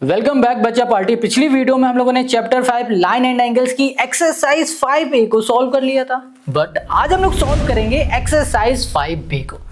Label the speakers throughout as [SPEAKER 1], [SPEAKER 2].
[SPEAKER 1] Welcome back बच्चा party. पिछली video में हम लोगों ने चैप्टर 5 लाइन एंड एंगल्स की एक्सरसाइज 5A को सॉल्व कर लिया था, बट आज हम लोग सॉल्व करेंगे एक्सरसाइज 5B को।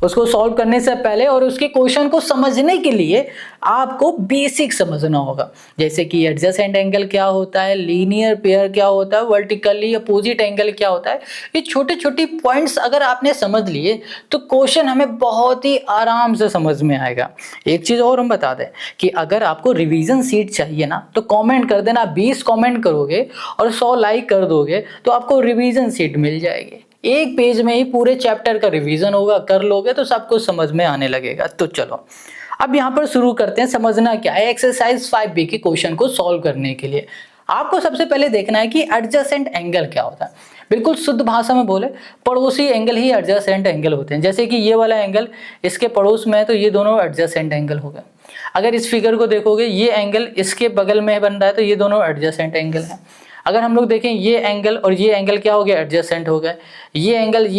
[SPEAKER 1] उसको सॉल्व करने से पहले और उसके क्वेश्चन को समझने के लिए आपको बेसिक समझना होगा, जैसे कि एडजेसेंट एंगल क्या होता है, लीनियर पेयर क्या होता है, वर्टिकली अपोजिट एंगल क्या होता है। ये छोटे छोटे पॉइंट्स अगर आपने समझ लिए तो क्वेश्चन हमें बहुत ही आराम से समझ में आएगा। एक चीज और हम बता दें कि अगर आपको रिवीजन सीट चाहिए ना तो कमेंट कर देना, 20 कमेंट करोगे और 100 लाइक कर दोगे तो आपको रिवीजन सीट मिल जाएगी। एक पेज में ही पूरे चैप्टर का रिवीजन होगा, कर लोगे तो सब कुछ समझ में आने लगेगा। तो चलो अब यहाँ पर शुरू करते हैं। समझना क्या है एक्सरसाइज 5B के क्वेश्चन को सॉल्व करने के लिए आपको सबसे पहले देखना है कि एडजेसेंट एंगल क्या होता है। बिल्कुल शुद्ध भाषा में बोले पड़ोसी एंगल ही एडजेसेंट एंगल होते हैं। जैसे कि ये वाला एंगल इसके पड़ोस में है तो ये दोनों एडजेसेंट एंगल हो गए। अगर इस फिगर को देखोगे ये एंगल इसके बगल में बन रहा है तो ये दोनों एडजेसेंट एंगल हैं। अगर हम लोग देखें ये एंगल और ये एंगल क्या हो गया, एडजेसेंट हो गया। ये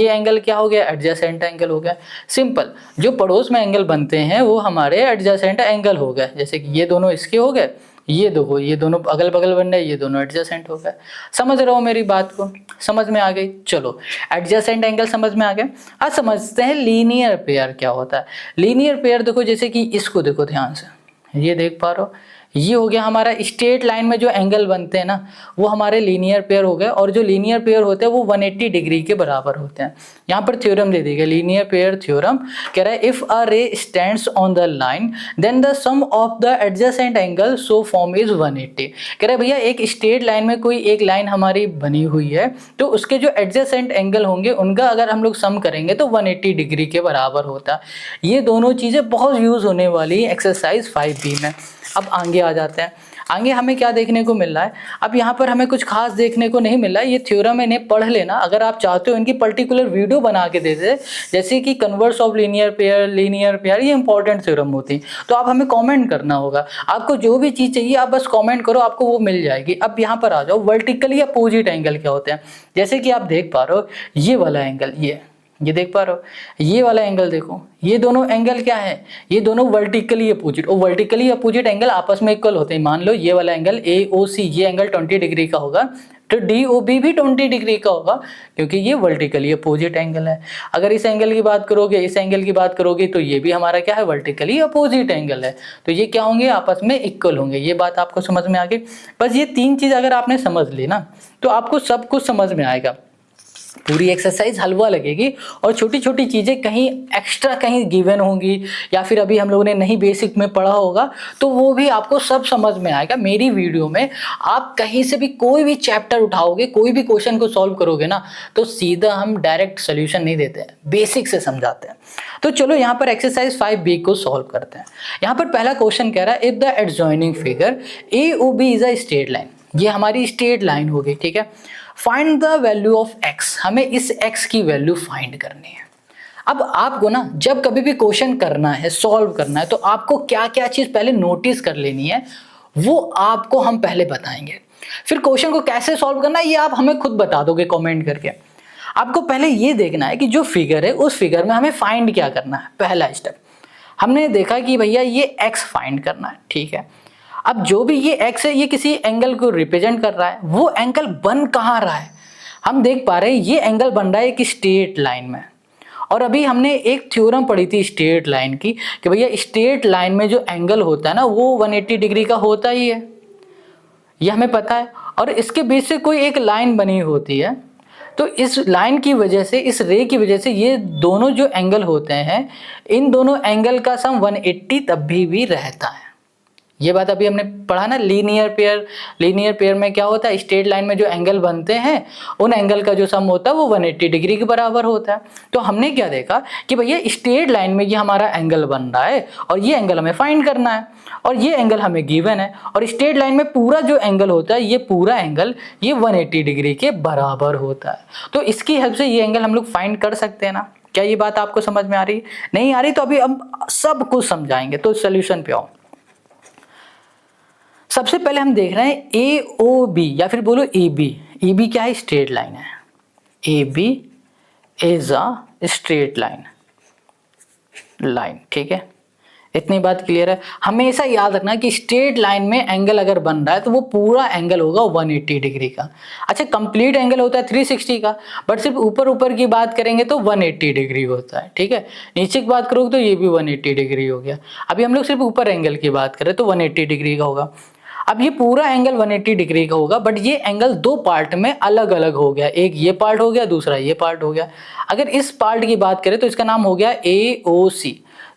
[SPEAKER 1] एंगल क्या हो गया, एडजेसेंट एंगल हो गया। सिंपल, जो पड़ोस में एंगल बनते हैं वो हमारे एडजेसेंट एंगल हो गए। जैसे कि ये दोनों इसके हो गए, ये दोनों अगल बगल बन रहे हैं, ये दोनों एडजेसेंट हो गए। समझ रहे हो मेरी बात को? समझ में आ गई? चलो एडजेसेंट एंगल समझ में आ गया। आज समझते हैं लीनियर पेयर क्या होता है। लीनियर पेयर देखो, जैसे कि इसको देखो ध्यान से, ये देख पा रहे हो, ये हो गया हमारा स्ट्रेट लाइन में जो एंगल बनते हैं ना वो हमारे लीनियर पेयर हो गए। और जो लीनियर पेयर होते हैं वो 180 डिग्री के बराबर होते हैं। यहाँ पर थ्योरम दे दी गई, लीनियर पेयर थ्योरम कह रहा है if a ray stands on the line then the sum of the adjacent angle so form is 180। कह रहा है भैया एक स्ट्रेट लाइन में कोई एक लाइन हमारी बनी हुई है तो उसके जो एडजेसेंट एंगल होंगे उनका अगर हम लोग सम करेंगे तो 180 डिग्री के बराबर होता है। ये दोनों चीज़ें बहुत यूज होने वाली एक्सरसाइज 5B में। अब आगे आ जाते हैं। आगे हमें क्या देखने को मिल रहा है, अब यहाँ पर हमें कुछ खास देखने को नहीं मिल रहा है। ये थ्योरम है, इन्हें पढ़ लेना। अगर आप चाहते हो इनकी पर्टिकुलर वीडियो बना के दे दे, जैसे कि कन्वर्स ऑफ लीनियर पेयर, ये इंपॉर्टेंट थ्योरम होती तो आप हमें कमेंट करना होगा। आपको जो भी चीज़ चाहिए आप बस कमेंट करो, आपको वो मिल जाएगी। अब यहाँ पर आ जाओ, वर्टिकली अपोजिट एंगल क्या होते हैं। जैसे कि आप देख पा रहे हो ये वाला एंगल, ये देख पा रहे हो, ये वाला एंगल देखो, ये दोनों एंगल क्या है, ये दोनों वर्टिकली अपोजिट। और वर्टिकली अपोजिट एंगल आपस में इक्वल होते हैं। मान लो ये वाला एंगल AOC, ये एंगल 20 डिग्री का होगा तो DOB भी 20 डिग्री का होगा क्योंकि ये वर्टिकली अपोजिट एंगल है। अगर इस एंगल की बात करोगे, इस एंगल की बात करोगे तो ये भी हमारा क्या है, वर्टिकली अपोजिट एंगल है। तो ये क्या होंगे, आपस में इक्वल होंगे। ये बात आपको समझ में आ गई। बस ये 3 चीज अगर आपने समझ ली ना तो आपको सब कुछ समझ में आएगा। पूरी एक्सरसाइज हलवा लगेगी और छोटी छोटी चीज़ें कहीं एक्स्ट्रा कहीं गिवन होंगी या फिर अभी हम लोगों ने नहीं बेसिक में पढ़ा होगा तो वो भी आपको सब समझ में आएगा। मेरी वीडियो में आप कहीं से भी कोई भी चैप्टर उठाओगे, कोई भी क्वेश्चन को सॉल्व करोगे ना तो सीधा हम डायरेक्ट सोल्यूशन नहीं देते हैं, बेसिक से समझाते हैं। तो चलो यहाँ पर एक्सरसाइज 5B को सॉल्व करते हैं। यहाँ पर पहला क्वेश्चन कह रहा है if the adjoining figure AOB is a straight line. ये हमारी स्ट्रेट लाइन हो गई, ठीक है। Find the value of x, हमें इस x की वैल्यू फाइंड करनी है। अब आपको ना जब कभी भी क्वेश्चन करना है, सॉल्व करना है तो आपको क्या क्या चीज पहले नोटिस कर लेनी है वो आपको हम पहले बताएंगे। फिर क्वेश्चन को कैसे सॉल्व करना है ये आप हमें खुद बता दोगे कमेंट करके। आपको पहले ये देखना है कि जो फिगर है उस फिगर में हमें फाइंड क्या करना है। पहला स्टेप हमने देखा कि भैया ये x फाइंड करना है, ठीक है। अब जो भी ये x है ये किसी एंगल को रिप्रेजेंट कर रहा है। वो एंगल बन कहाँ रहा है, हम देख पा रहे हैं ये एंगल बन रहा है एक स्ट्रेट लाइन में। और अभी हमने एक थ्योरम पढ़ी थी स्ट्रेट लाइन की कि भैया स्ट्रेट लाइन में जो एंगल होता है ना वो 180 डिग्री का होता ही है, ये हमें पता है। और इसके बीच से कोई एक लाइन बनी होती है तो इस लाइन की वजह से, इस रे की वजह से ये दोनों जो एंगल होते हैं इन दोनों एंगल का सम 180 तब भी रहता है। ये बात अभी हमने पढ़ा ना लीनियर पेयर में क्या होता है, स्ट्रेट लाइन में जो एंगल बनते हैं उन एंगल का जो सम होता है वो 180 डिग्री के बराबर होता है। तो हमने क्या देखा कि भैया स्ट्रेट लाइन में ये हमारा एंगल बन रहा है और ये एंगल हमें फाइंड करना है और ये एंगल हमें गिवन है। और स्ट्रेट लाइन में पूरा जो एंगल होता है ये पूरा एंगल ये 180 डिग्री के बराबर होता है। तो इसकी हेल्प से ये एंगल हम लोग फाइंड कर सकते हैं ना। क्या ये बात आपको समझ में आ रही? नहीं आ रही तो अभी हम सब कुछ समझाएंगे। तो सोल्यूशन पे आओ। सबसे पहले हम देख रहे हैं AOB या फिर बोलो AB। AB क्या है, स्ट्रेट लाइन है। AB is a straight line, ठीक है। इतनी बात क्लियर है। हमेशा याद रखना कि स्ट्रेट लाइन में एंगल अगर बन रहा है तो वो पूरा एंगल होगा 180 डिग्री का। अच्छा, कंप्लीट एंगल होता है 360 का, बट सिर्फ ऊपर ऊपर की बात करेंगे तो 180 डिग्री होता है, ठीक है। नीचे की बात करोगे तो ये भी 180 डिग्री हो गया। अभी हम लोग सिर्फ ऊपर एंगल की बात करें तो 180 डिग्री का होगा। अब ये पूरा एंगल 180 डिग्री का होगा, बट ये एंगल दो पार्ट में अलग अलग हो गया, एक ये पार्ट हो गया, दूसरा ये पार्ट हो गया। अगर इस पार्ट की बात करें तो इसका नाम हो गया AOC,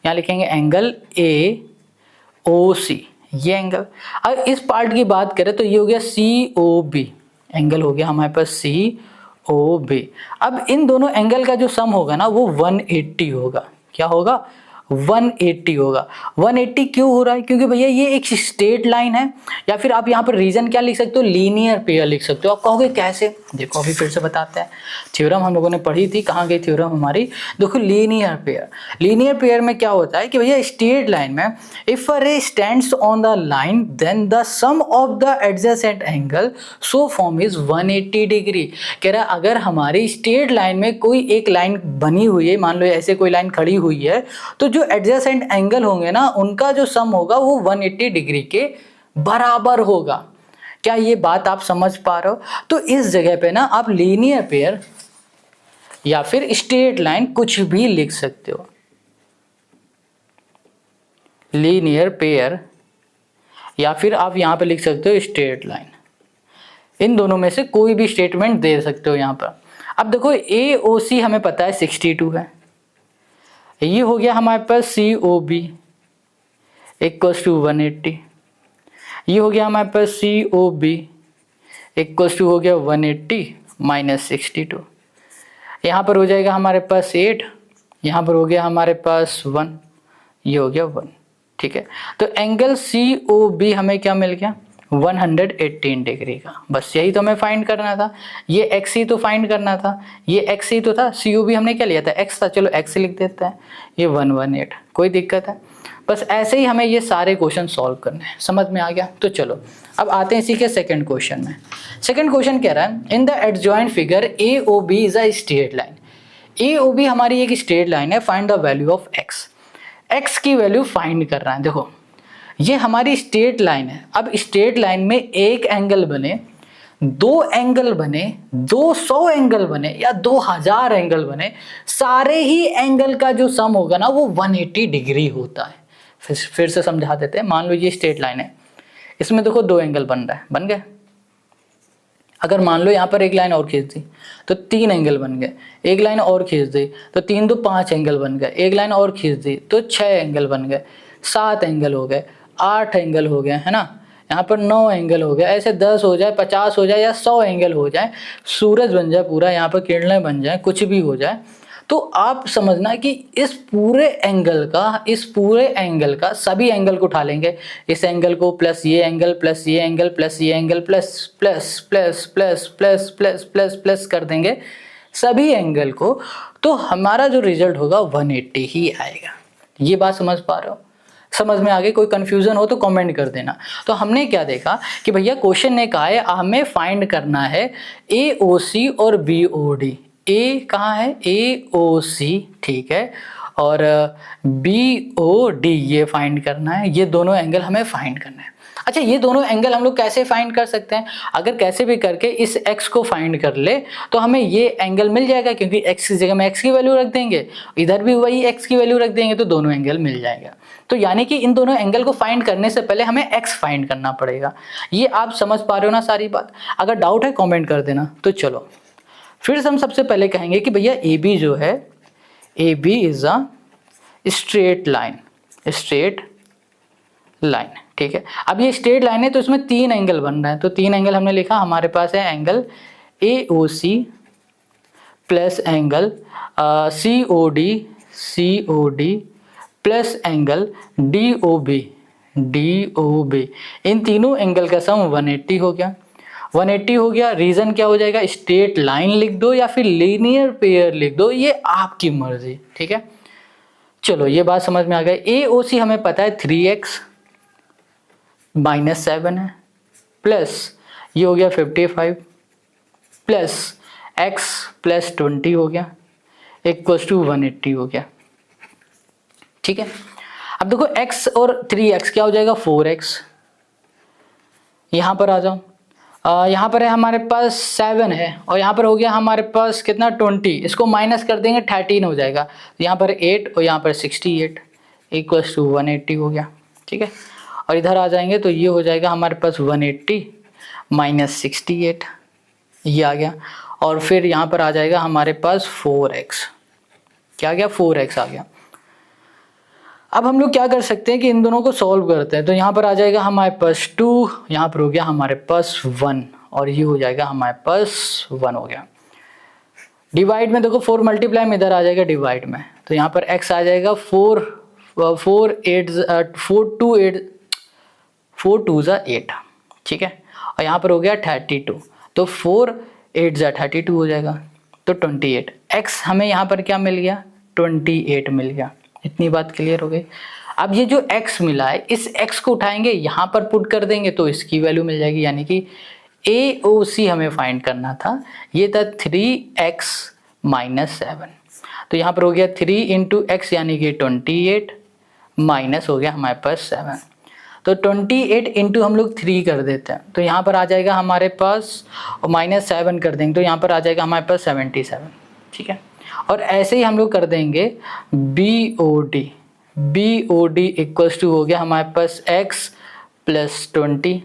[SPEAKER 1] यहाँ लिखेंगे एंगल AOC, ये एंगल। अगर इस पार्ट की बात करें तो ये हो गया COB, एंगल हो गया हमारे पास COB। अब इन दोनों एंगल का जो सम होगा ना वो 180 होगा। क्या होगा? 180 होगा। 180 क्यों हो रहा है? क्योंकि भैया ये एक स्ट्रेट लाइन है, या फिर आप यहाँ पर रीजन क्या लिख सकते हो, लीनियर पेयर लिख सकते हो। आप कहोगे कैसे? देखो अभी फिर से बताते हैं। थ्योरम हम लोगों ने पढ़ी थी, कहाँ गई थ्योरम हमारी? देखो लीनियर पेयर। लीनियर पेयर में क्या होता है कि भैया स्ट्रेट लाइन में if a ray stands on the line then the sum of the adjacent angle so form is 180 degree. कह रहा है अगर हमारी स्ट्रेट लाइन में कोई एक लाइन बनी हुई है, मान लो ऐसे कोई लाइन खड़ी हुई है, तो जो एडजेसेंट एंगल होंगे ना उनका जो सम होगा वो 180 डिग्री के बराबर होगा। क्या ये बात आप समझ पा रहे हो? तो इस जगह पे ना आप लीनियर पेयर या फिर स्ट्रेट लाइन कुछ भी लिख सकते हो। लीनियर पेयर या फिर आप यहां पे लिख सकते हो स्ट्रेट लाइन। इन दोनों में से कोई भी स्टेटमेंट दे सकते हो यहां पर। अब देखो AOC हमें पता है 62 है, ये हो गया हमारे पास COB इक्वल्स टू 180, ये हो गया हमारे पास COB इक्वल्स टू हो गया 180 माइनस 62। यहाँ पर हो जाएगा हमारे पास 8, यहाँ पर हो गया हमारे पास 1, ये हो गया 1, ठीक है। तो एंगल COB हमें क्या मिल गया? 118 डिग्री का। बस यही तो हमें फाइंड करना था, ये x ही तो फाइंड करना था, ये x ही तो था। COB हमने क्या लिया था? x था, चलो x लिख देता है, ये 118, कोई दिक्कत है? बस ऐसे ही हमें ये सारे क्वेश्चन सॉल्व करने हैं। समझ में आ गया? तो चलो अब आते हैं इसी के सेकंड क्वेश्चन में। सेकंड क्वेश्चन कह रहा है in the adjoint figure AOB is a straight line. AOB हमारी एक स्ट्रेट लाइन है, find the value of x की वैल्यू फाइंड कर रहा है। देखो ये हमारी स्ट्रेट लाइन है। अब स्ट्रेट लाइन में एक एंगल बने, दो एंगल बने, 200 एंगल बने या 2000 एंगल बने, सारे ही एंगल का जो सम होगा ना वो 180 डिग्री होता है। फिर से समझा देते हैं। मान लो ये स्ट्रेट लाइन है, इसमें देखो दो एंगल बन रहा है, बन गए। अगर मान लो यहाँ पर एक लाइन और खींच दी तो 3 एंगल बन गए, एक लाइन और खींच दी तो 3 तो 5 एंगल बन गए, एक लाइन और खींच दी तो 6 एंगल बन गए, 7 एंगल हो गए, 8 एंगल हो गए, है ना। यहाँ पर 9 एंगल हो गया, ऐसे 10 हो जाए, 50 हो जाए या 100 एंगल हो जाए, सूरज बन जाए पूरा, यहाँ पर किरणें बन जाए, कुछ भी हो जाए, तो आप समझना कि इस पूरे एंगल का सभी एंगल को उठा लेंगे। इस एंगल को प्लस ये एंगल प्लस ये एंगल प्लस ये angle plus plus plus plus plus plus plus plus कर देंगे सभी एंगल को, तो हमारा जो रिजल्ट होगा 180 ही आएगा। ये बात समझ पा रहे हो? समझ में आ गई? कोई कंफ्यूजन हो तो कमेंट कर देना। तो हमने क्या देखा कि भैया क्वेश्चन ने कहा है हमें फाइंड करना है AOC और BOD। A कहाँ है? AOC, ठीक है, और BOD ये फाइंड करना है। ये दोनों एंगल हमें फाइंड करना है। अच्छा, ये दोनों एंगल हम लोग कैसे फाइंड कर सकते हैं? अगर कैसे भी करके इस x को फाइंड कर ले तो हमें ये एंगल मिल जाएगा, क्योंकि x की जगह में x की वैल्यू रख देंगे, इधर भी वही x की वैल्यू रख देंगे, तो दोनों एंगल मिल जाएगा। तो यानी कि इन दोनों एंगल को फाइंड करने से पहले हमें x फाइंड करना पड़ेगा। ये आप समझ पा रहे हो ना सारी बात? अगर डाउट है कॉमेंट कर देना। तो चलो फिर से हम सबसे पहले कहेंगे कि भैया AB जो है, AB is a straight line, ठीक है। अब ये स्ट्रेट लाइन है तो इसमें 3 एंगल बन रहे हैं, तो 3 एंगल हमने लिखा। हमारे पास है angle AOC plus angle COD plus angle DOB। इन तीनों एंगल का सम 180 हो गया। 180 हो गया। रीजन क्या हो जाएगा? स्ट्रेट लाइन लिख दो या फिर लीनियर पेयर लिख दो, ये आपकी मर्जी, ठीक है। चलो ये बात समझ में आ गई। AOC हमें पता है 3x माइनस 7 है, प्लस ये हो गया 55 प्लस x प्लस 20 हो गया इक्वल्स टू 180 हो गया, ठीक है। अब देखो x और 3x क्या हो जाएगा 4x। यहाँ पर आ जाओ, यहाँ पर है हमारे पास 7 है और यहाँ पर हो गया हमारे पास कितना 20, इसको माइनस कर देंगे 13 हो जाएगा। तो यहाँ पर 8 और यहाँ पर 68 इक्वल्स टू 180 हो गया, ठीक है। और इधर आ जाएंगे तो ये हो जाएगा हमारे पास 180 माइनस 68, ये आ गया। और फिर यहाँ पर आ जाएगा हमारे पास 4x, क्या आ गया 4x आ गया। अब हम लोग क्या कर सकते हैं कि इन दोनों को सॉल्व करते हैं। तो यहाँ पर आ जाएगा हमारे पास 2, यहाँ पर हो गया हमारे पास 1 और ये हो जाएगा हमारे पास 1 हो गया। डिवाइड में देखो 4 मल्टीप्लाई में इधर आ जाएगा डिवाइड में, तो यहाँ पर x आ जाएगा 4 2 ज़ा 8, ठीक है। और यहाँ पर हो गया 32, तो 4 8 ज़ा 32 हो जाएगा, तो 28। x हमें यहाँ पर क्या मिल गया 28 मिल गया। इतनी बात क्लियर हो गई। अब ये जो x मिला है इस x को उठाएंगे यहाँ पर पुट कर देंगे तो इसकी वैल्यू मिल जाएगी, यानी कि AOC हमें फाइंड करना था, ये था 3x माइनस 7। तो यहाँ पर हो गया 3 इंटू एक्स यानी कि 28 माइनस हो गया हमारे पास 7। तो 28 इंटू हम लोग 3 कर देते हैं तो यहाँ पर आ जाएगा हमारे पास, और माइनस 7 कर देंगे तो यहाँ पर आ जाएगा हमारे पास 77, ठीक है। और ऐसे ही हम लोग कर देंगे BOD इक्वल्स टू हो गया हमारे पास x प्लस 20।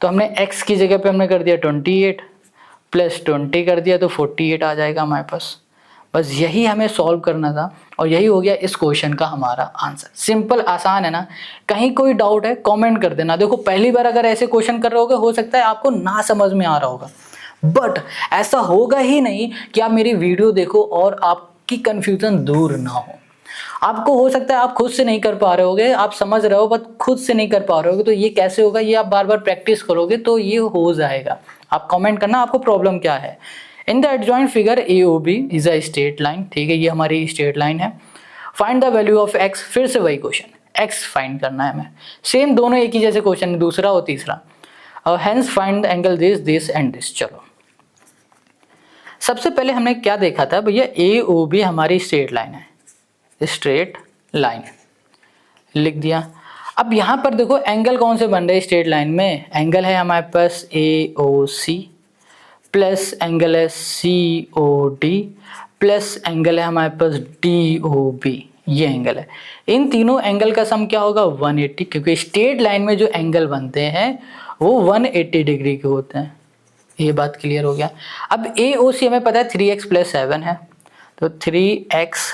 [SPEAKER 1] तो हमने x की जगह पे हमने कर दिया 28 प्लस 20 कर दिया तो 48 आ जाएगा हमारे पास। बस यही हमें सॉल्व करना था और यही हो गया इस क्वेश्चन का हमारा आंसर। सिंपल आसान है ना। कहीं कोई डाउट है कमेंट कर देना। देखो पहली बार अगर ऐसे क्वेश्चन कर रहे होगे हो सकता है आपको ना समझ में आ रहा होगा, बट ऐसा होगा ही नहीं कि आप मेरी वीडियो देखो और आपकी कंफ्यूजन दूर ना हो। आपको हो सकता है आप खुद से नहीं कर पा रहे होगे, आप समझ रहे हो बट खुद से नहीं कर पा रहे होगे, तो ये कैसे होगा, ये आप बार बार प्रैक्टिस करोगे तो ये हो जाएगा। आप कमेंट करना आपको प्रॉब्लम क्या है। In the adjoint figure AOB is a straight line, ठीक है, ये हमारी स्ट्रेट लाइन है। Find the value of x, फिर से वही क्वेश्चन, x फाइंड करना है हमें। सेम दोनों एक ही जैसे क्वेश्चन है, दूसरा और तीसरा। Hence find the angle this and this. चलो सबसे पहले हमने क्या देखा था भैया, AOB हमारी स्ट्रेट लाइन है, स्ट्रेट लाइन लिख दिया। अब यहाँ पर देखो एंगल कौन से बन रहे हैं स्ट्रेट लाइन में, एंगल है हमारे पास AOC प्लस एंगल है COD प्लस एंगल है हमारे पास DOB, ये एंगल है। इन तीनों एंगल का सम क्या होगा 180, क्योंकि स्ट्रेट लाइन में जो एंगल बनते हैं वो 180 डिग्री के होते हैं। ये बात क्लियर हो गया। अब AOC हमें पता है 3x प्लस 7 है, तो 3x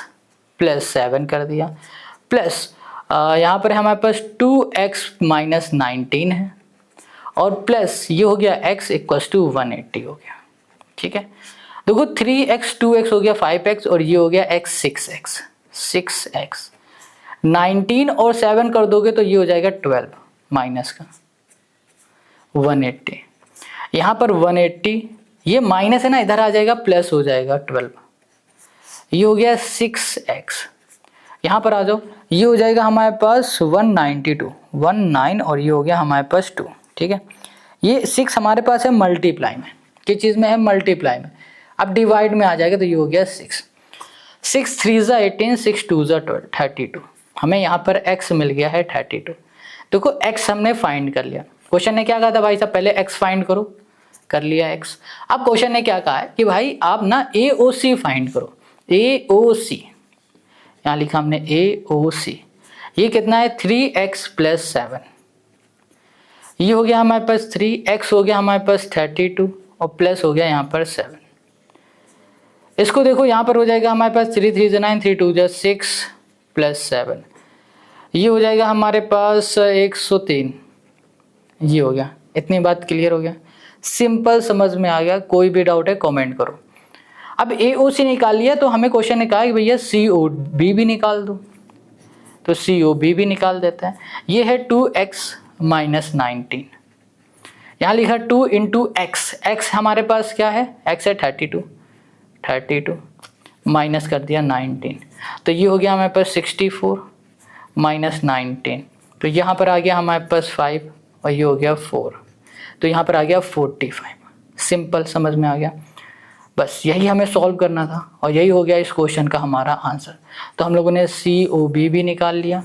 [SPEAKER 1] प्लस 7 कर दिया, प्लस यहाँ पर हमारे पास 2x माइनस 19 है, और प्लस ये हो गया x इक्वल्स टू 180 हो गया, ठीक है। देखो 3x 2x हो गया 5x और ये हो गया x 6x 19 और 7 कर दोगे तो ये हो जाएगा 12 माइनस का 180। यहाँ पर 180 ये माइनस है ना, इधर आ जाएगा प्लस हो जाएगा 12, ये हो गया 6x। यहाँ पर आ जाओ, ये हो जाएगा हमारे पास 192 19 और ये हो गया हमारे पास 2, ठीक है। ये 6 हमारे पास है मल्टीप्लाई में, किस चीज़ में है मल्टीप्लाई में। अब डिवाइड में आ जाएगा तो ये हो गया 6 3 ज़ा 18 6 2 ज़ा 32। हमें यहाँ पर x मिल गया है 32। देखो x हमने फाइंड कर लिया। क्वेश्चन ने क्या कहा था भाई साहब, पहले x फाइंड करो, कर लिया x। अब क्वेश्चन ने क्या कहा है कि भाई आप ना AOC फाइंड करो। AOC यहाँ लिखा हमने AOC, ये कितना है 3x प्लस 7, ये हो गया हमारे पास 3x हो गया हमारे पास 32 और प्लस हो गया यहाँ पर 7। इसको देखो यहाँ पर हो जाएगा हमारे पास 3 3 9 3 2 6 प्लस 7, ये हो जाएगा हमारे पास 103, ये हो गया। इतनी बात क्लियर हो गया, सिंपल समझ में आ गया। कोई भी डाउट है कमेंट करो। अब AOC निकाल लिया तो हमें क्वेश्चन ने कहा कि भैया COB भी निकाल दो, तो COB भी निकाल देते हैं। ये है 2x माइनस 19, यहाँ लिखा 2 इंटू एक्स, एक्स हमारे पास क्या है x है 32 माइनस कर दिया 19, तो ये हो गया हमारे पास 64 माइनस 19, तो यहाँ पर आ गया हमारे पास 5 और ये हो गया 4, तो यहाँ पर आ गया 45। सिंपल समझ में आ गया। बस यही हमें सॉल्व करना था और यही हो गया इस क्वेश्चन का हमारा आंसर। तो हम लोगों ने COB भी निकाल लिया,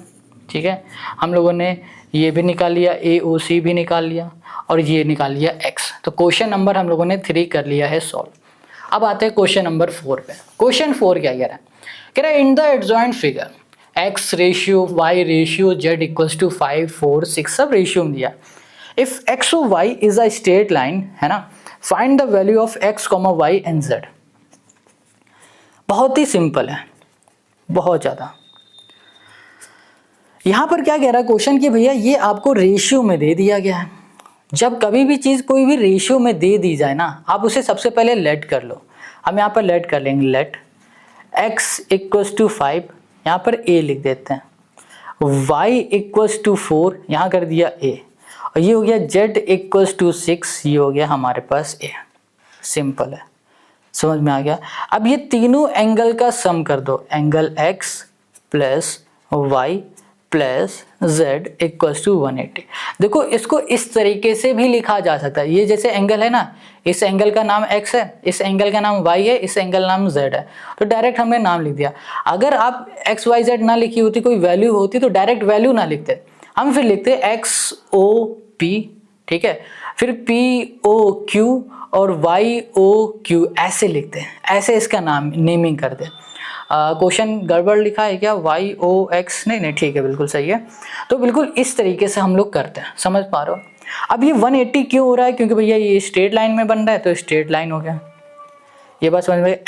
[SPEAKER 1] ठीक है, हम लोगों ने ये भी निकाल लिया, AOC भी निकाल लिया और ये निकाल लिया x। तो क्वेश्चन नंबर हम लोगों ने 3 कर लिया है सॉल्व। अब आते हैं क्वेश्चन नंबर 4 पे। क्वेश्चन 4 क्या कह रहा है? कह रहा है in the adjoint figure x ratio y ratio z equals to 5 4 6 सब रेशियो में दिया। इफ x और y is a straight line, है ना, find the value of x, y and z। बहुत ही सिंपल है, बहुत ज़्यादा। यहाँ पर क्या कह रहा है क्वेश्चन कि भैया ये आपको रेशियो में दे दिया गया है। जब कभी भी चीज़ कोई भी रेशियो में दे दी जाए ना, आप उसे सबसे पहले लेट कर लो। हम यहाँ पर लेट कर लेंगे, लेट x इक्वल्स टू 5, यहाँ पर a लिख देते हैं, y इक्वल्स टू 4, यहाँ कर दिया a, और ये हो गया z इक्वल्स टू 6, ये हो गया हमारे पास a। सिंपल है, समझ में आ गया। अब ये तीनों एंगल का सम कर दो, angle x plus y plus z equals to 180। देखो इसको इस तरीके से भी लिखा जा सकता है। ये जैसे एंगल है ना, इस एंगल का नाम x है, इस एंगल का नाम y है, इस एंगल नाम z है, तो डायरेक्ट हमने नाम लिख दिया। अगर आप x y z ना लिखी होती, कोई वैल्यू होती, तो डायरेक्ट वैल्यू ना लिखते, हम फिर लिखते x o p, ठीक है, फिर p o q और y o q ऐसे लिखते हैं, ऐसे इसका नाम नेमिंग करते हैं। क्वेश्चन गड़बड़ लिखा है क्या? y o x, नहीं ठीक है, बिल्कुल सही है। तो बिल्कुल इस तरीके से हम लोग करते हैं, समझ पा रहे हो? अब ये 180 क्यों हो रहा है? क्योंकि भैया ये स्ट्रेट लाइन में बन रहा है, तो स्ट्रेट लाइन हो गया। ये बात समझ में?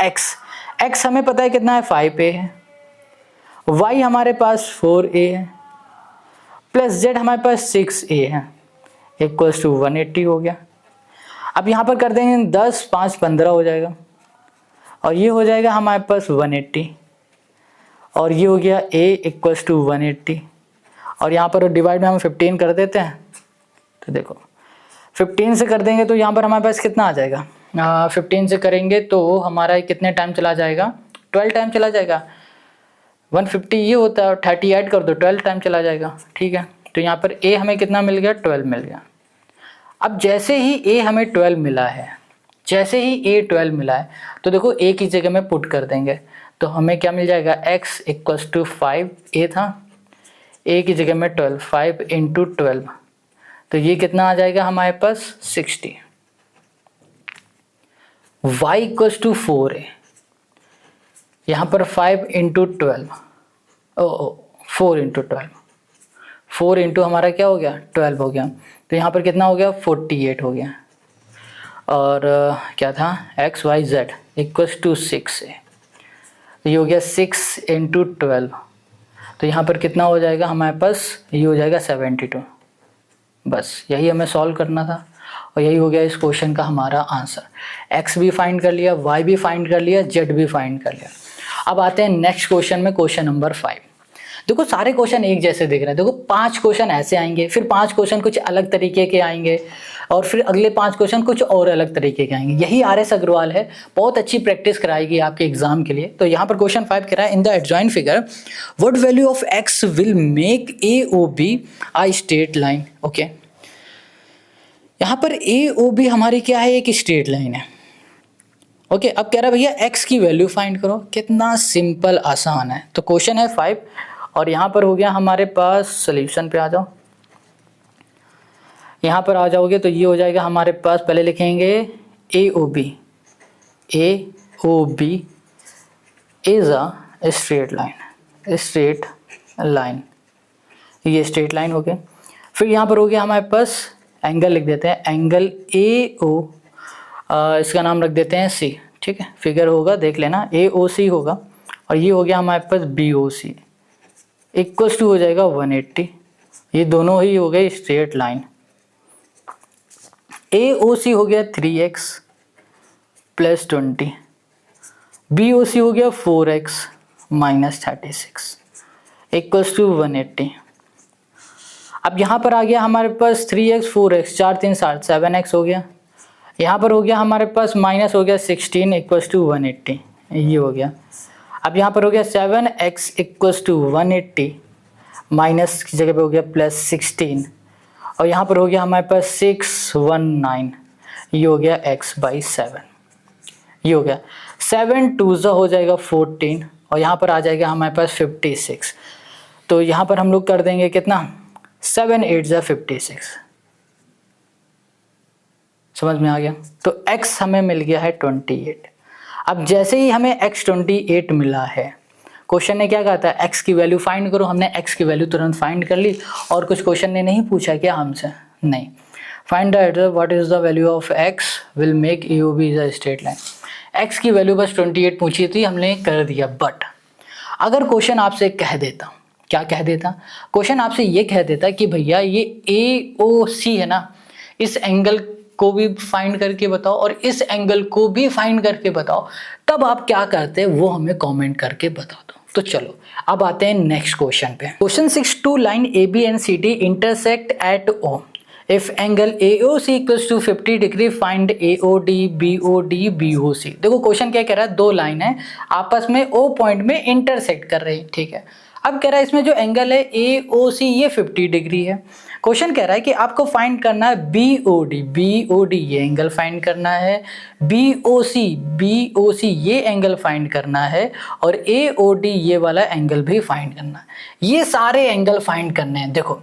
[SPEAKER 1] x हमें पता है कितना है, 5a है, y हमारे पास 4a है, प्लस z हमारे पास 6a है, इक्वल्स टू 180 हो गया। अब यहाँ पर कर देंगे 10 5 15 हो जाएगा, और ये हो जाएगा हमारे पास 180, और ये हो गया a इक्वल्स टू 180, और यहाँ पर डिवाइड में हम 15 कर देते हैं। तो देखो 15 से कर देंगे तो यहाँ पर हमारे पास कितना आ जाएगा? 15 से करेंगे तो हमारा कितने टाइम चला जाएगा? 12 टाइम चला जाएगा। 150 ये होता है, 30 ऐड कर दो, 12 टाइम चला जाएगा, ठीक है। तो यहाँ पर a हमें कितना मिल गया? 12 मिल गया। अब जैसे ही a हमें 12 मिला है, जैसे ही a 12 मिला है, तो देखो a की जगह में पुट कर देंगे, तो हमें क्या मिल जाएगा? x इक्वल्स टू 5, a था, a की जगह में 12, 5 इंटू 12, तो ये कितना आ जाएगा हमारे पास? 60। y इक्वल्स टू 4a, यहाँ पर 5 इंटू 12, 4 इंटू 12, 4 इंटू हमारा क्या हो गया? 12 हो गया, तो यहाँ पर कितना हो गया? 48 हो गया। और क्या था? x y z equals to 6 है, तो ये हो गया 6 इंटू 12, तो यहाँ पर कितना हो जाएगा हमारे पास? ये हो जाएगा 72। बस यही हमें सॉल्व करना था, और यही हो गया इस क्वेश्चन का हमारा आंसर। x भी फाइंड कर लिया, y भी फाइंड कर लिया, z भी फाइंड कर लिया। अब आते हैं नेक्स्ट क्वेश्चन में, क्वेश्चन नंबर 5। देखो सारे क्वेश्चन एक जैसे दिख रहे हैं। देखो 5 क्वेश्चन ऐसे आएंगे, फिर 5 क्वेश्चन कुछ अलग तरीके के आएंगे, और फिर अगले 5 क्वेश्चन कुछ और अलग तरीके के आएंगे। यही RS अग्रवाल है, बहुत अच्छी प्रैक्टिस कराएगी आपके एग्जाम के लिए। तो यहाँ पर क्वेश्चन 5 कह रहा है in the adjoint figure what value of x will make AOB a straight line. Okay, यहाँ पर AOB हमारी क्या है? एक स्ट्रेट लाइन है। ओके, अब कह रहा है भैया x की वैल्यू फाइंड करो। कितना सिंपल, आसान है। तो क्वेश्चन है 5, और यहाँ पर हो गया हमारे पास, सोल्यूशन पे आ जाओ। यहाँ पर आ जाओगे तो ये हो जाएगा हमारे पास, पहले लिखेंगे AOB is a straight line, straight line, ये स्ट्रेट लाइन हो गया। फिर यहाँ पर हो गया हमारे पास एंगल, लिख देते हैं एंगल AO, इसका नाम रख देते हैं C, ठीक है। फिगर होगा, देख लेना, AOC होगा, और ये हो गया हमारे पास BOC इक्वल्स टू हो जाएगा 180। ये दोनों ही हो गए स्ट्रेट लाइन। AOC हो गया 3x प्लस 20, BOC हो गया 4x माइनस 36 इक्वल्स टू 180। अब यहाँ पर आ गया हमारे पास 3x 4x, 4 3 7 7x हो गया। यहाँ पर हो गया हमारे पास माइनस हो गया 16 इक्वल्स टू 180, ये हो गया। अब यहाँ पर हो गया 7x इक्वल्स टू 180, माइनस की जगह पे हो गया प्लस 16, और यहाँ पर हो गया हमारे पास 619, ये हो गया x/7, ये हो गया 7 2 हो जाएगा 14, और यहाँ पर आ जाएगा हमारे पास 56। तो यहाँ पर हम लोग कर देंगे कितना, 7 8 जा 56, समझ में आ गया। तो x हमें मिल गया है 28। अब जैसे ही हमें x 28 मिला है, क्वेश्चन ने क्या कहा था, x की वैल्यू फाइंड करो, हमने x की वैल्यू तुरंत फाइंड कर ली। और कुछ क्वेश्चन ने नहीं पूछा क्या हमसे, नहीं, find the what is the value of x will make AOB is a straight line. x की वैल्यू बस 28 पूछी थी, हमने कर दिया। बट अगर क्वेश्चन आपसे कह देता, क्या कह देता, क्वेश्चन आपसे ये कह देता कि भैया ये AOC है ना, इस एंगल को भी फाइंड करके बताओ और इस एंगल को भी फाइंड करके बताओ, तब आप क्या करते वो हमें कमेंट करके बता दो। तो चलो अब आते हैं नेक्स्ट क्वेश्चन पे। Question 6, two line AB and CD intersect at O। If angle AOC equals to 50 degree find AOD BOD BOC। देखो क्वेश्चन क्या कह रहा है, दो लाइन है आपस में O पॉइंट में इंटरसेक्ट कर रही है, ठीक है। अब कह रहा है इसमें जो एंगल है AOC ये 50 डिग्री है। क्वेश्चन कह रहा है कि आपको फाइंड करना है BOD ये एंगल फाइंड करना है, BOC ये एंगल फाइंड करना है, और AOD ये वाला एंगल भी फाइंड करना है। ये सारे एंगल फाइंड करने हैं। देखो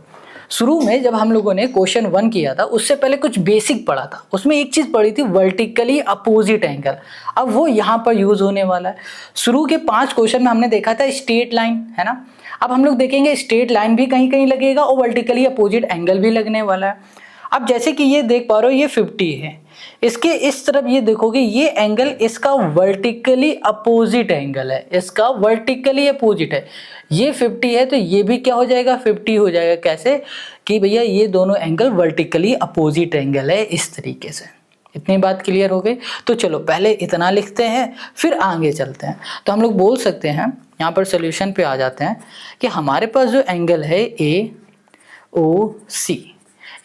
[SPEAKER 1] शुरू में जब हम लोगों ने क्वेश्चन 1 किया था उससे पहले कुछ बेसिक पढ़ा था, उसमें एक चीज पढ़ी थी वर्टिकली अपोजिट एंगल। अब वो यहाँ पर यूज होने वाला है। शुरू के 5 क्वेश्चन में हमने देखा था स्ट्रेट लाइन, है ना। अब हम लोग देखेंगे स्ट्रेट लाइन भी कहीं कहीं लगेगा और वर्टिकली अपोजिट एंगल भी लगने वाला है। अब जैसे कि ये देख पा रहे हो ये 50 है, इसके इस तरफ ये देखोगे ये एंगल इसका वर्टिकली अपोजिट एंगल है, इसका वर्टिकली अपोजिट है। ये 50 है तो ये भी क्या हो जाएगा, 50 हो जाएगा। कैसे कि भैया ये दोनों एंगल वर्टिकली अपोजिट एंगल है, इस तरीके से। इतनी बात क्लियर हो गई। तो चलो पहले इतना लिखते हैं फिर आगे चलते हैं। तो हम लोग बोल सकते हैं, यहाँ पर सोल्यूशन पे आ जाते हैं कि हमारे पास जो एंगल है AOC,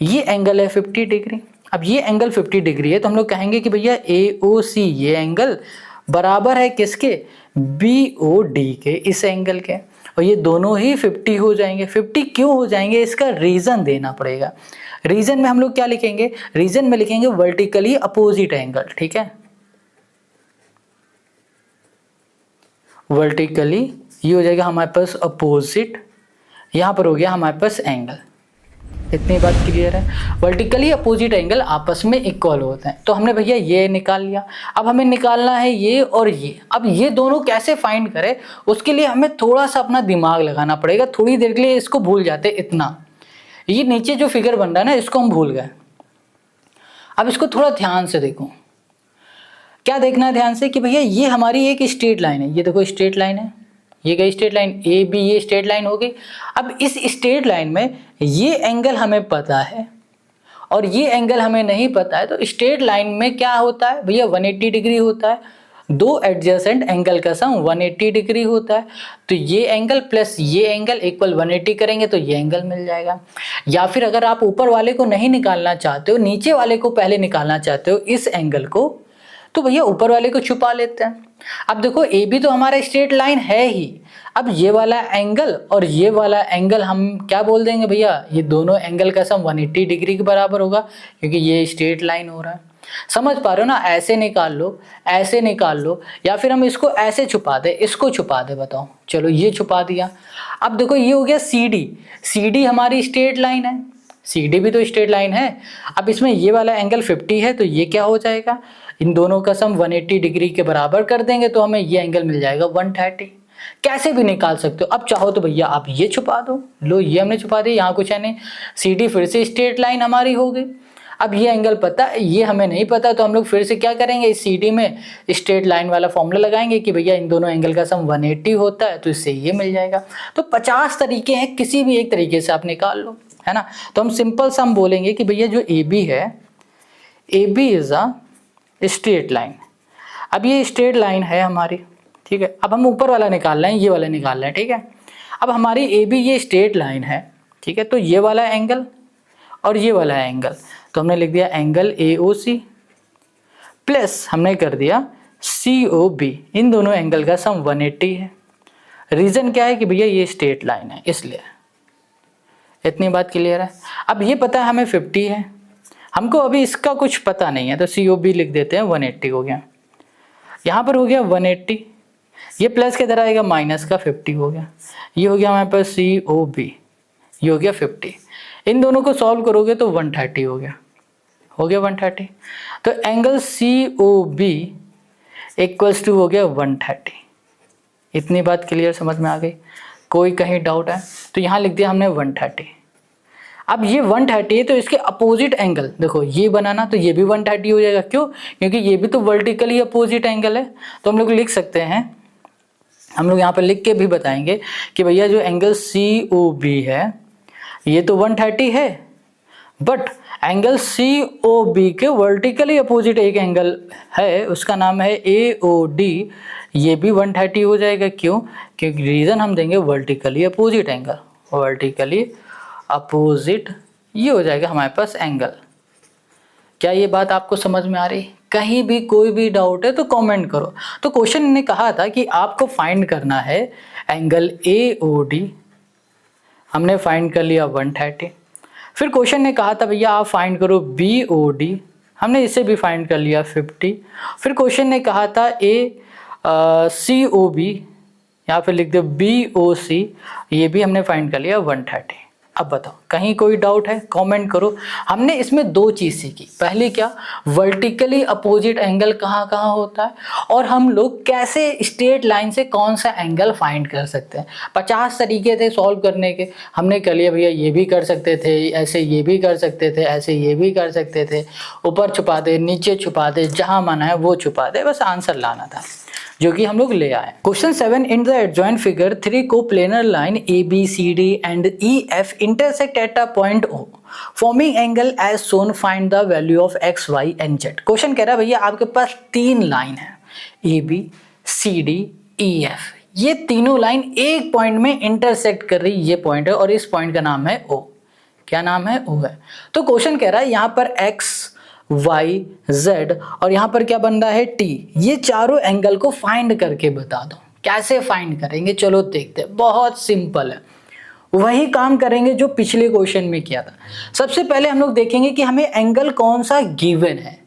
[SPEAKER 1] ये एंगल है 50 डिग्री। अब ये एंगल 50 डिग्री है तो हम लोग कहेंगे कि भैया AOC ये एंगल बराबर है किसके, BOD के, इस एंगल के। और ये दोनों ही 50 हो जाएंगे। 50 क्यों हो जाएंगे, इसका रीजन देना पड़ेगा। रीजन में हम लोग क्या लिखेंगे, रीजन में लिखेंगे वर्टिकली अपोजिट एंगल, ठीक है। वर्टिकली ये हो जाएगा हमारे पास अपोजिट, यहां पर हो गया हमारे पास एंगल। इतनी बात क्लियर है। वर्टिकली अपोजिट एंगल आपस में इक्वल होते हैं। तो हमने भैया ये निकाल लिया। अब हमें निकालना है ये और ये। अब ये दोनों कैसे फाइंड करें, उसके लिए हमें थोड़ा सा अपना दिमाग लगाना पड़ेगा। थोड़ी देर के लिए इसको भूल जाते, इतना ये नीचे जो फिगर बन रहा है ना इसको हम भूल गए। अब इसको थोड़ा ध्यान से देखो, क्या देखना है ध्यान से कि भैया ये हमारी एक स्ट्रेट लाइन है, ये देखो स्ट्रेट लाइन है, ये गई स्ट्रेट लाइन AB, ये स्ट्रेट लाइन हो गई। अब इस स्ट्रेट लाइन में ये एंगल हमें पता है और ये एंगल हमें नहीं पता है। तो स्ट्रेट लाइन में क्या होता है भैया, 180 डिग्री होता है। दो एडजेसेंट एंगल का सम 180 डिग्री होता है। तो ये एंगल प्लस ये एंगल इक्वल 180 करेंगे तो ये एंगल मिल जाएगा। या फिर अगर आप ऊपर वाले को नहीं निकालना चाहते हो, नीचे वाले को पहले निकालना चाहते हो, इस एंगल को, तो भैया ऊपर वाले को छुपा लेते हैं। अब देखो AB तो हमारा स्ट्रेट लाइन है ही। अब ये वाला एंगल और ये वाला एंगल हम क्या बोल देंगे भैया, ये दोनों एंगल का सम 180 डिग्री के बराबर होगा, क्योंकि ये स्ट्रेट लाइन हो रहा है। समझ पा रहे हो ना, ऐसे निकाल लो, ऐसे निकाल लो, या फिर हम इसको ऐसे छुपा दे, इसको छुपा दे, बताओ। चलो ये छुपा दिया। अब देखो ये हो गया CD हमारी स्ट्रेट लाइन है, CD भी तो स्ट्रेट लाइन है। अब इसमें ये वाला एंगल 50 है तो ये क्या हो जाएगा, इन दोनों का सम 180 डिग्री के बराबर कर देंगे तो हमें ये एंगल मिल जाएगा 130। कैसे भी निकाल सकते हो। अब चाहो तो भैया आप ये छुपा दो, लो ये हमने छुपा दी, यहाँ कुछ है नहीं। CD फिर से स्ट्रेट लाइन हमारी हो गई। अब ये एंगल पता, ये हमें नहीं पता, तो हम लोग फिर से क्या करेंगे, इस CD में स्ट्रेट लाइन वाला फॉर्मूला लगाएंगे कि भैया इन दोनों एंगल का सम 180 होता है, तो इससे ये मिल जाएगा। तो 50 तरीके हैं, किसी भी एक तरीके से आप निकाल लो, है ना। तो हम सिंपल सम बोलेंगे कि भैया जो AB है, AB is a straight line. अब ये स्ट्रेट लाइन है हमारी, ठीक है। अब हम ऊपर वाला निकाल रहे हैं, ये वाला निकाल रहे हैं, ठीक है। अब हमारी AB ये स्ट्रेट लाइन है, ठीक है। तो ये वाला एंगल और ये वाला एंगल, तो हमने लिख दिया एंगल AOC प्लस हमने कर दिया COB। इन दोनों एंगल का सम 180 है। रीजन क्या है कि भैया ये स्ट्रेट लाइन है, इसलिए। इतनी बात क्लियर है। अब ये पता है हमें 50 है, हमको अभी इसका कुछ पता नहीं है, तो COB लिख देते हैं, 180 हो गया। यहाँ पर हो गया 180। ये प्लस किधर आएगा, माइनस का 50 हो गया। ये हो गया हमारे पास COB, ये हो गया 50। इन दोनों को सॉल्व करोगे तो 130 हो गया 130। तो एंगल COB इक्वल्स टू हो गया 130। इतनी बात क्लियर समझ में आ गई? कोई कहीं डाउट है? तो यहाँ लिख दिया हमने 130। अब ये 130 है तो इसके अपोजिट एंगल देखो, ये बनाना तो ये भी 130 हो जाएगा। क्यों? क्योंकि ये भी तो वर्टिकली अपोजिट एंगल है। तो हम लोग लिख सकते हैं, हम लोग यहाँ पर लिख के भी बताएंगे कि भैया जो एंगल COB है ये तो 130 है, बट एंगल COB के वर्टिकली अपोजिट एक एंगल है, उसका नाम है AOD, ये भी 130 हो जाएगा। क्यों? क्योंकि रीजन हम देंगे vertically opposite angle, vertically opposite, ये हो जाएगा हमारे पास एंगल। क्या ये बात आपको समझ में आ रही? कहीं भी कोई भी डाउट है तो कमेंट करो। तो क्वेश्चन ने कहा था कि आपको फाइंड करना है एंगल AOD, हमने फाइंड कर लिया 130। फिर क्वेश्चन ने कहा था भैया आप फाइंड करो BOD, हमने इसे भी फाइंड कर लिया 50। फिर क्वेश्चन ने कहा था COB, यहाँ पे लिख दो BOC, ये भी हमने फाइंड कर लिया 130। अब बताओ कहीं कोई डाउट है? कमेंट करो। हमने इसमें दो चीज़ सीखी। पहले क्या, वर्टिकली अपोजिट एंगल कहाँ कहाँ होता है, और हम लोग कैसे स्ट्रेट लाइन से कौन सा एंगल फाइंड कर सकते हैं। 50 तरीके थे सॉल्व करने के, हमने कर लिया भैया ये भी कर सकते थे, ऐसे ये भी कर सकते थे, ऐसे ये भी कर सकते थे, ऊपर छुपा दे, नीचे छुपा दे, जहाँ माना है वो छुपा दे, बस आंसर लाना था, जो कि हम लोग ले आए। Question 7, in the adjoint figure 3 coplanar line ABCD and EF intersect at a point O forming angle as shown, find the value of X, Y and Z। Question कह रहा है भैया आपके पास 3 लाइन है ABCD EF, ये तीनों line एक पॉइंट में इंटरसेक्ट कर रही, ये पॉइंट है और इस पॉइंट का नाम है O। क्या नाम है? O है। तो क्वेश्चन कह रहा है यहाँ पर X, Y, Z और यहाँ पर क्या बन रहा है T, ये चारों एंगल को फाइंड करके बता दो। कैसे फाइंड करेंगे चलो देखते हैं। बहुत सिंपल है, वही काम करेंगे जो पिछले क्वेश्चन में किया था। सबसे पहले हम लोग देखेंगे कि हमें एंगल कौन सा गिवन है,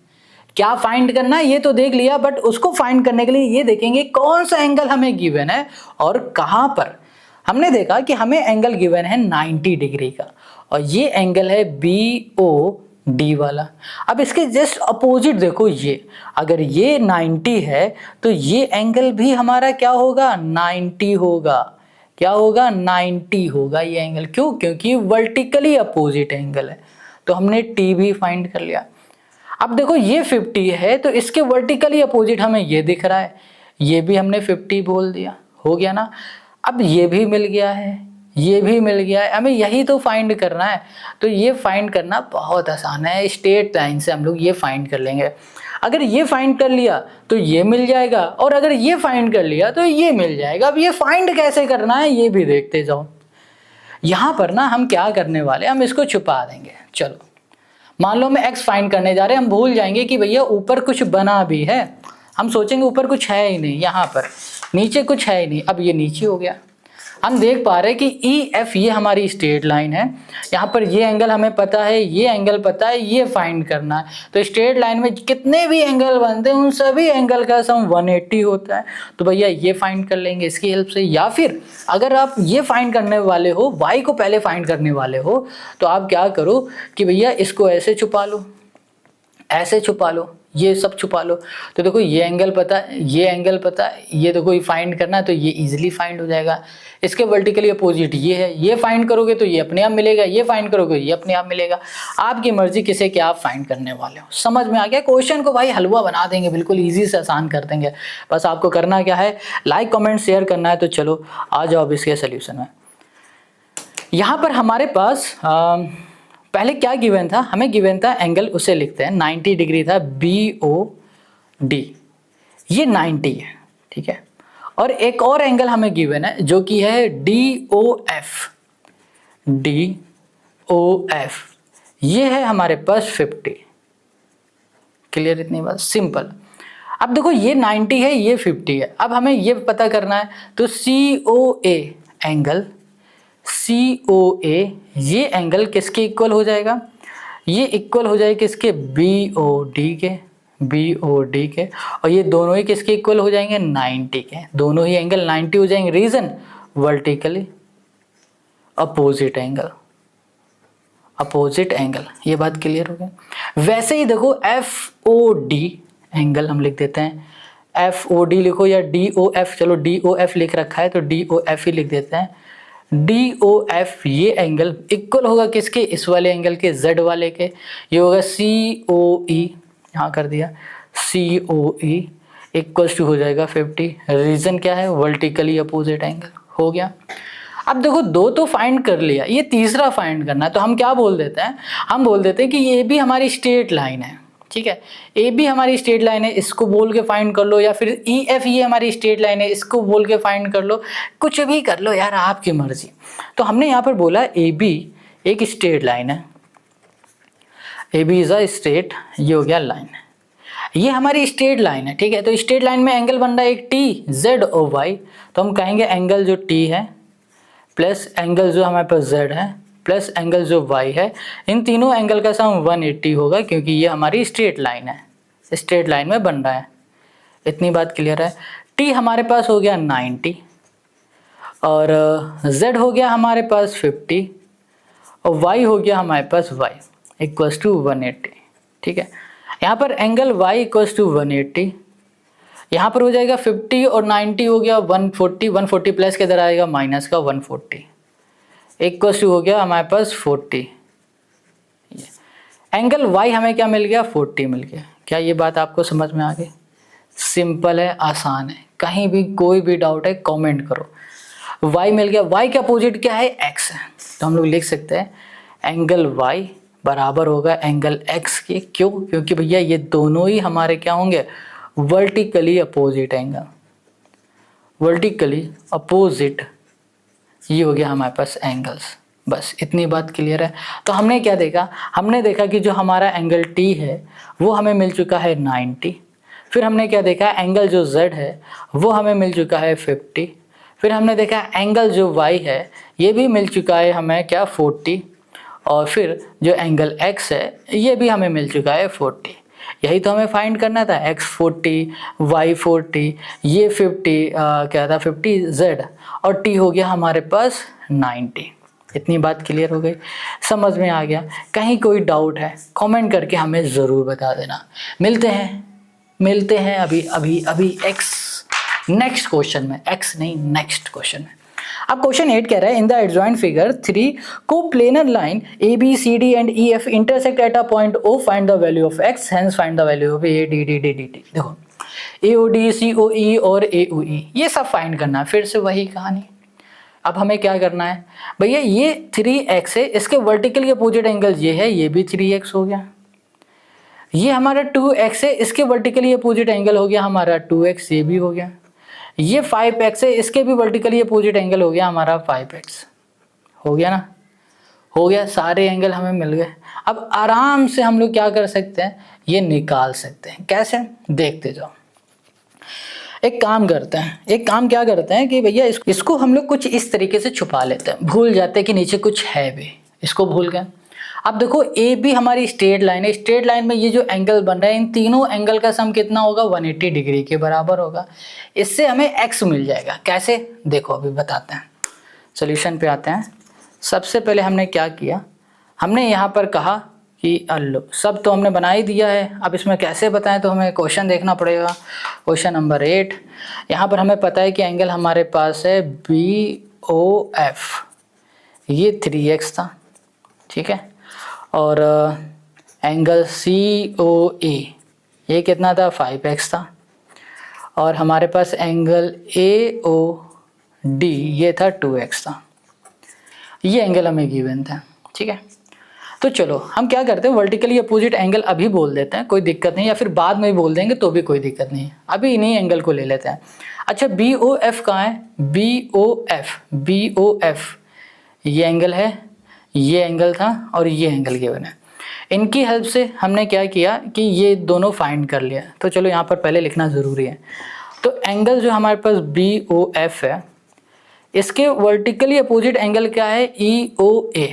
[SPEAKER 1] क्या फाइंड करना है ये तो देख लिया, बट उसको फाइंड करने के लिए ये देखेंगे कौन सा एंगल हमें गिवन है और कहाँ पर। हमने देखा कि हमें एंगल गिवन है 90 डिग्री का, और ये एंगल है BOD वाला। अब इसके जस्ट अपोजिट देखो, ये अगर ये 90 है तो ये एंगल भी हमारा क्या होगा, 90 होगा। क्या होगा, 90 होगा ये एंगल। क्यों? क्योंकि वर्टिकली अपोजिट एंगल है। तो हमने T भी फाइंड कर लिया। अब देखो ये 50 है तो इसके वर्टिकली अपोजिट हमें ये दिख रहा है, ये भी हमने 50 बोल दिया, हो गया ना। अब ये भी मिल गया है, ये भी मिल गया है, हमें यही तो फाइंड करना है। तो ये फाइंड करना बहुत आसान है, स्ट्रेट लाइन से हम लोग ये फाइंड कर लेंगे। अगर ये फाइंड कर लिया तो ये मिल जाएगा, और अगर ये फाइंड कर लिया तो ये मिल जाएगा। अब ये फाइंड कैसे करना है ये भी देखते जाओ। यहाँ पर ना हम क्या करने वाले, हम इसको छुपा देंगे। चलो मान लो मैं x फाइंड करने जा रहे हैं, हम भूल जाएंगे कि भैया ऊपर कुछ बना भी है, हम सोचेंगे ऊपर कुछ है ही नहीं, यहाँ पर नीचे कुछ है ही नहीं। अब ये नीचे हो गया, हम देख पा रहे हैं कि EF ये हमारी स्ट्रेट लाइन है, यहाँ पर ये एंगल हमें पता है, ये एंगल पता है, ये फाइंड करना है। तो स्ट्रेट लाइन में कितने भी एंगल बनते हैं उन सभी एंगल का सम 180 होता है। तो भैया ये फाइंड कर लेंगे इसकी हेल्प से। या फिर अगर आप ये फाइंड करने वाले हो, y को पहले फाइंड करने वाले हो, तो आप क्या करो कि भैया इसको ऐसे छुपा लो, ऐसे छुपा लो, ये सब छुपा लो। तो देखो ये एंगल पता है, ये एंगल पता है, ये देखो ये फाइंड करना है तो ये इजीली फाइंड हो जाएगा। इसके वर्टिकली अपोजिट ये है, ये फाइंड करोगे तो ये अपने आप मिलेगा, ये फाइंड करोगे ये अपने आप मिलेगा। आपकी मर्जी किसे क्या आप फाइंड करने वाले हो। समझ में आ गया? क्वेश्चन को भाई हलवा बना देंगे, बिल्कुल ईजी से आसान कर देंगे। बस आपको करना क्या है, लाइक कमेंट शेयर करना है। तो चलो आ जाओ अब इसके सोल्यूशन में। यहाँ पर हमारे पास पहले क्या गिवन था, हमें गिवन था एंगल, उसे लिखते हैं 90 डिग्री था BOD, ये 90 है, ठीक है। और एक और एंगल हमें गिवन है जो कि है DOF, ये है हमारे पास 50। क्लियर? इतनी बात सिंपल। अब देखो ये 90 है, ये 50 है। अब हमें ये पता करना है, तो COA एंगल, COA ये एंगल किसके इक्वल हो जाएगा, ये इक्वल हो जाएगा किसके, BOD के। BOD के, और ये दोनों ही किसके इक्वल हो जाएंगे 90 के, दोनों ही एंगल 90 हो जाएंगे। Reason vertically opposite angle, opposite angle. ये बात क्लियर हो गई। वैसे ही देखो FOD एंगल हम लिख देते हैं, FOD लिखो या DOF, चलो DOF लिख रखा है तो DOF ही लिख देते हैं। DOF ये एंगल इक्वल होगा किसके, इस वाले एंगल के, Z वाले के। ये होगा COE, यहाँ कर दिया COE इक्वल्स टू हो जाएगा 50। रीजन क्या है, वर्टिकली अपोजिट एंगल। हो गया। अब देखो दो तो फाइंड कर लिया, ये तीसरा फाइंड करना है, तो हम क्या बोल देते हैं, हम बोल देते हैं कि ये भी हमारी स्ट्रेट लाइन है, ठीक है, ए भी हमारी स्ट्रेट लाइन है, इसको बोल के फाइंड कर लो, या फिर EF ये हमारी स्ट्रेट लाइन है, इसको बोल के फाइंड कर लो, कुछ भी कर लो यार, आपकी मर्जी। तो हमने यहाँ पर बोला AB एक स्ट्रेट लाइन है, AB इज अ स्ट्रेट, ये हो गया लाइन, ये हमारी स्ट्रेट लाइन है, ठीक है। तो स्ट्रेट लाइन में एंगल बन रहा है एक T, Z और Y, तो हम कहेंगे एंगल जो T है प्लस एंगल जो हमारे पास Z है प्लस एंगल जो Y है, इन तीनों एंगल का सम 180 होगा, क्योंकि ये हमारी स्ट्रेट लाइन है, स्ट्रेट लाइन में बन रहा है। इतनी बात क्लियर है। T हमारे पास हो गया 90 और Z हो गया हमारे पास 50 और Y हो गया हमारे पास Y इक्वल्स टू 180, ठीक है। यहाँ पर एंगल Y इक्वल्स टू 180, यहाँ पर हो जाएगा 50 और 90 हो गया 140, 140 प्लस के इधर आएगा माइनस का 140 इक्वल्स टू हो गया हमारे पास 40। एंगल Y हमें क्या मिल गया, 40 मिल गया। क्या ये बात आपको समझ में आ गई? सिंपल है, आसान है। कहीं भी कोई भी डाउट है कमेंट करो। Y मिल गया, Y का अपोजिट क्या है, X है, तो हम लोग लिख सकते हैं एंगल Y बराबर होगा एंगल X के। क्यों? क्योंकि भैया ये दोनों ही हमारे क्या होंगे, vertically opposite angle, vertically opposite, ये हो गया हमारे पास एंगल्स। बस इतनी बात क्लियर है। तो हमने क्या देखा, हमने देखा कि जो हमारा एंगल T है वो हमें मिल चुका है 90, फिर हमने क्या देखा, एंगल जो Z है वो हमें मिल चुका है 50, फिर हमने देखा एंगल जो Y है ये भी मिल चुका है हमें क्या 40, और फिर जो एंगल X है ये भी हमें मिल चुका है 40। यही तो हमें फाइंड करना था, X 40, Y 40, ये 50 क्या था 50 Z, और T हो गया हमारे पास 90। इतनी बात क्लियर हो गई, समझ में आ गया? कहीं कोई डाउट है कमेंट करके हमें ज़रूर बता देना। मिलते हैं अभी X नेक्स्ट क्वेश्चन में, X नहीं नेक्स्ट क्वेश्चन में। अब क्वेश्चन 8 कह रहा है in the adjoint figure 3 coplanar line ABCD and EF intersect at a point O, find the value of X, hence find the value of ADDDDT। देखो AOD COE और AOE ये सब find करना है, फिर से वही कहानी। अब हमें क्या करना है भैया, ये 3x है, इसके वर्टिकली अपोजिट एंगल ये है, ये भी 3x हो गया। ये हमारा 2x है, इसके वर्टिकली अपोजिट एंगल हो गया हमारा 2x, ये भी हो गया। ये 5x है, इसके भी वर्टिकली अपोजिट एंगल हो गया हमारा 5x। हो गया ना, हो गया, सारे एंगल हमें मिल गए। अब आराम से हम लोग क्या कर सकते हैं, ये निकाल सकते हैं। कैसे, देखते जाओ। एक काम क्या करते हैं कि भैया इसको हम लोग कुछ इस तरीके से छुपा लेते हैं, भूल जाते हैं कि नीचे कुछ है भी, इसको भूल गए। अब देखो ए भी हमारी स्ट्रेट लाइन है, स्ट्रेट लाइन में ये जो एंगल बन रहा है इन तीनों एंगल का सम कितना होगा, 180 डिग्री के बराबर होगा। इससे हमें x मिल जाएगा। कैसे, देखो अभी बताते हैं, सोल्यूशन पे आते हैं। सबसे पहले हमने क्या किया, हमने यहाँ पर कहा कि अल्लो सब तो हमने बना ही दिया है, अब इसमें कैसे बताएं, तो हमें क्वेश्चन देखना पड़ेगा। क्वेश्चन नंबर 8, यहाँ पर हमें पता है कि एंगल हमारे पास है BOF, ये 3x था, ठीक है, और एंगल COE ये कितना था, 5x था, और हमारे पास एंगल AOD ये था 2x था। ये एंगल हमें गिवन था, ठीक है। तो चलो हम क्या करते हैं, वर्टिकली अपोजिट एंगल अभी बोल देते हैं, कोई दिक्कत नहीं, या फिर बाद में भी बोल देंगे तो भी कोई दिक्कत नहीं है। अभी इन्हीं एंगल को ले लेते हैं। अच्छा BOF कहाँ है, BOF ये एंगल है, ये एंगल था और ये एंगल गिवन है। इनकी हेल्प से हमने क्या किया कि ये दोनों फाइंड कर लिया। तो चलो यहाँ पर पहले लिखना ज़रूरी है। तो एंगल जो हमारे पास BOF है, इसके वर्टिकली अपोजिट एंगल क्या है, EOA,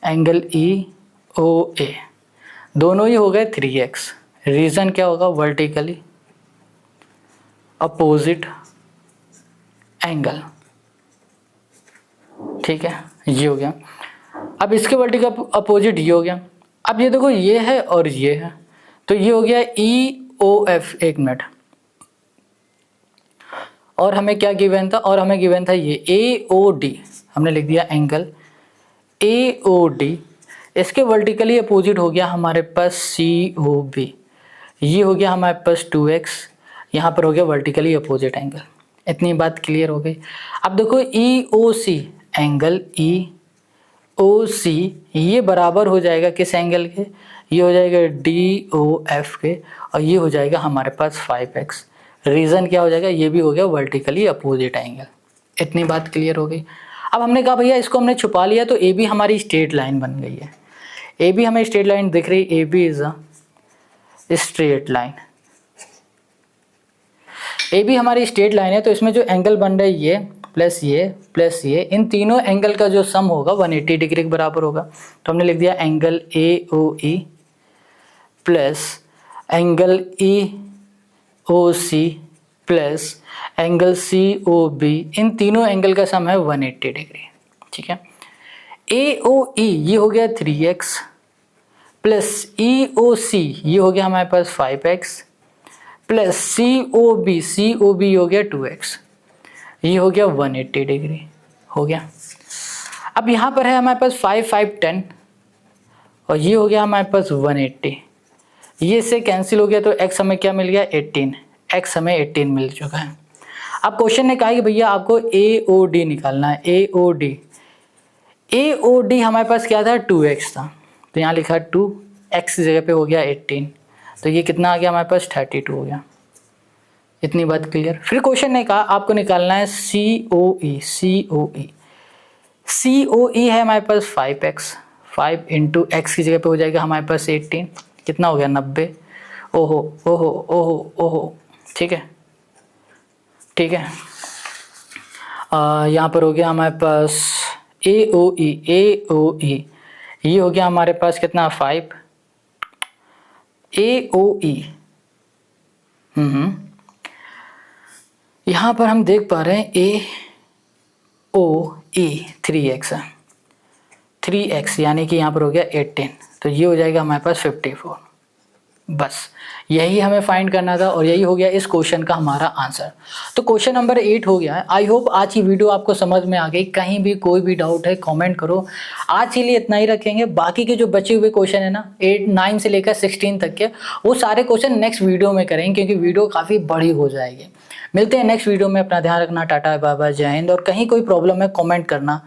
[SPEAKER 1] एंगल EOA, दोनों ही हो गए 3x रीज़न क्या होगा, वर्टिकली अपोजिट एंगल। ठीक है, ये हो गया। अब इसके वर्टिकल अपोजिट ये हो गया। अब ये देखो ये है और ये है, तो ये हो गया EOF। एक मिनट, और हमें क्या गिवन था, और हमें गिवन था ये AOD, हमने लिख दिया एंगल AOD। इसके वर्टिकली अपोजिट हो गया हमारे पास COB, ये हो गया हमारे पास 2x, यहाँ पर हो गया वर्टिकली अपोजिट एंगल। इतनी बात क्लियर हो गई। अब देखो EOC, एंगल EOC ये बराबर हो जाएगा किस एंगल के, ये हो जाएगा DOF के, और ये हो जाएगा हमारे पास 5x। रीज़न क्या हो जाएगा, ये भी हो गया वर्टिकली अपोजिट एंगल। इतनी बात क्लियर हो गई। अब हमने कहा भैया इसको हमने छुपा लिया तो AB हमारी स्ट्रेट लाइन बन गई है। AB हमें स्ट्रेट लाइन दिख रही है, AB is a straight line. AB हमारी स्ट्रेट लाइन है, तो इसमें जो एंगल बन रहा है ये प्लस ये, इन तीनों एंगल का जो सम होगा 180 डिग्री के बराबर होगा। तो हमने लिख दिया angle AOE plus angle EOC plus angle COB, इन तीनों एंगल का सम है 180 डिग्री। ठीक है, AOE ये हो गया 3x प्लस EOC ये हो गया हमारे पास 5x प्लस COB हो गया 2x, ये हो गया 180 डिग्री हो गया। अब यहाँ पर है हमारे पास 5 5 10 और ये हो गया हमारे पास 180, ये से कैंसिल हो गया, तो x हमें क्या मिल गया 18, x हमें 18 मिल चुका है। अब क्वेश्चन ने कहा कि भैया आपको AOD निकालना है। AOD हमारे पास क्या था 2x था, तो यहाँ लिखा 2x की जगह पे हो गया 18, तो ये कितना आ गया हमारे पास 32 हो गया। इतनी बात क्लियर। फिर क्वेश्चन ने कहा आपको निकालना है COE है हमारे पास 5x, 5 इंटू एक्स की जगह पे हो जाएगा हमारे पास 18, कितना हो गया 90। ओहो ओहो ओहो ओहो, ठीक है ठीक है। यहाँ पर हो गया हमारे पास AOE ये हो गया हमारे पास कितना 5 AOE। यहाँ पर हम देख पा रहे हैं AOE 3x है, 3x यानी कि यहाँ पर हो गया 18, तो ये हो जाएगा हमारे पास 54। बस यही हमें फाइंड करना था और यही हो गया इस क्वेश्चन का हमारा आंसर। तो क्वेश्चन नंबर 8 हो गया है। आई होप आज की वीडियो आपको समझ में आ गई। कहीं भी कोई भी डाउट है कमेंट करो। आज के लिए इतना ही रखेंगे, बाकी के जो बचे हुए क्वेश्चन है ना 8 9 से लेकर 16 तक के, वो सारे क्वेश्चन नेक्स्ट वीडियो में करेंगे क्योंकि वीडियो काफ़ी बड़ी हो जाएगी। मिलते हैं नेक्स्ट वीडियो में, अपना ध्यान रखना, टाटा बाय बाय, जय हिंद। और कहीं कोई प्रॉब्लम है कमेंट करना।